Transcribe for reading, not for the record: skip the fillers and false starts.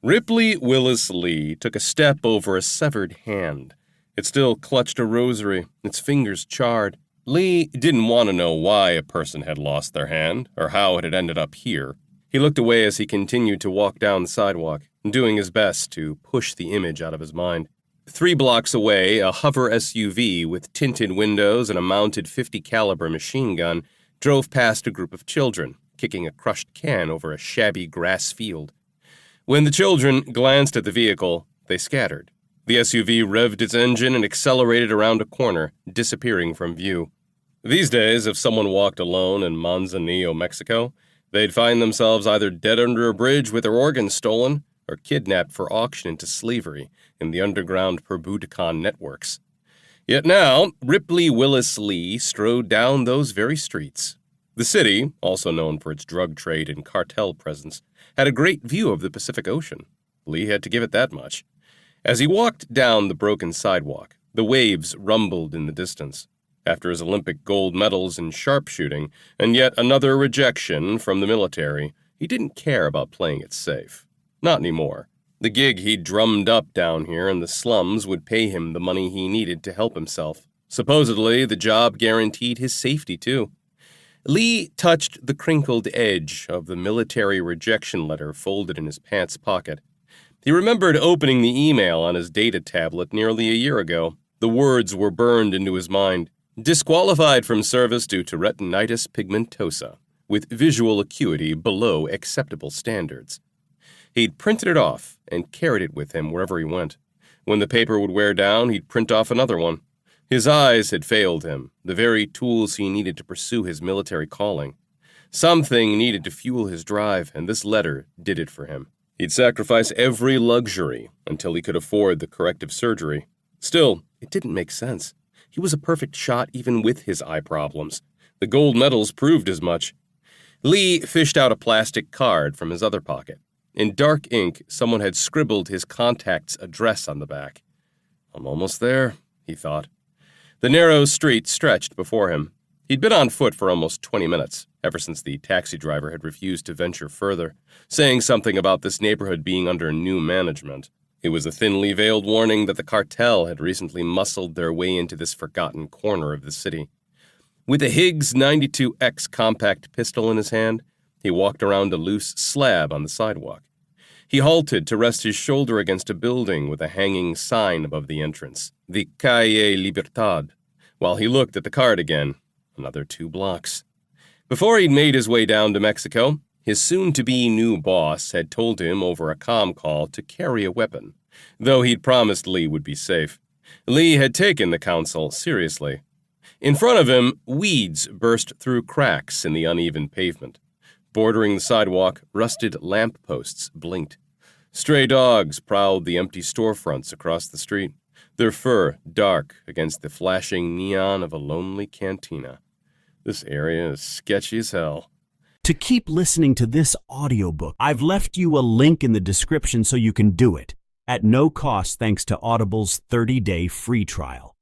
Ripley Willis Lee took a step over a severed hand. It still clutched a rosary, its fingers charred. Lee didn't want to know why a person had lost their hand, or how it had ended up here. He looked away as he continued to walk down the sidewalk, doing his best to push the image out of his mind. 3 blocks away, a hover SUV with tinted windows and a mounted .50 caliber machine gun drove past a group of children, kicking a crushed can over a shabby grass field. When the children glanced at the vehicle, they scattered. The SUV revved its engine and accelerated around a corner, disappearing from view. These days, if someone walked alone in Manzanillo, Mexico, they'd find themselves either dead under a bridge with their organs stolen or kidnapped for auction into slavery in the underground Perbudacan networks. Yet now, Ripley Willis Lee strode down those very streets. The city, also known for its drug trade and cartel presence, had a great view of the Pacific Ocean. Lee had to give it that much. As he walked down the broken sidewalk, the waves rumbled in the distance. After his Olympic gold medals in sharpshooting and yet another rejection from the military, he didn't care about playing it safe. Not anymore. The gig he'd drummed up down here in the slums would pay him the money he needed to help himself. Supposedly, the job guaranteed his safety, too. Lee touched the crinkled edge of the military rejection letter folded in his pants pocket. He remembered opening the email on his data tablet nearly a year ago. The words were burned into his mind. Disqualified from service due to retinitis pigmentosa, with visual acuity below acceptable standards. He'd printed it off and carried it with him wherever he went. When the paper would wear down, he'd print off another one. His eyes had failed him, the very tools he needed to pursue his military calling. Something needed to fuel his drive, and this letter did it for him. He'd sacrifice every luxury until he could afford the corrective surgery. Still, it didn't make sense. He was a perfect shot even with his eye problems. The gold medals proved as much. Lee fished out a plastic card from his other pocket. In dark ink, someone had scribbled his contact's address on the back. "I'm almost there," he thought. The narrow street stretched before him. He'd been on foot for almost 20 minutes, ever since the taxi driver had refused to venture further, saying something about this neighborhood being under new management. It was a thinly veiled warning that the cartel had recently muscled their way into this forgotten corner of the city. With a Higgs 92X compact pistol in his hand, he walked around a loose slab on the sidewalk. He halted to rest his shoulder against a building with a hanging sign above the entrance, the Calle Libertad, while he looked at the card again. Another 2 blocks. Before he'd made his way down to Mexico, his soon-to-be new boss had told him over a comm call to carry a weapon, though he'd promised Lee would be safe. Lee had taken the counsel seriously. In front of him, weeds burst through cracks in the uneven pavement. Bordering the sidewalk, rusted lampposts blinked. Stray dogs prowled the empty storefronts across the street, their fur dark against the flashing neon of a lonely cantina. This area is sketchy as hell. To keep listening to this audiobook, I've left you a link in the description so you can do it, at no cost thanks to Audible's 30-day free trial.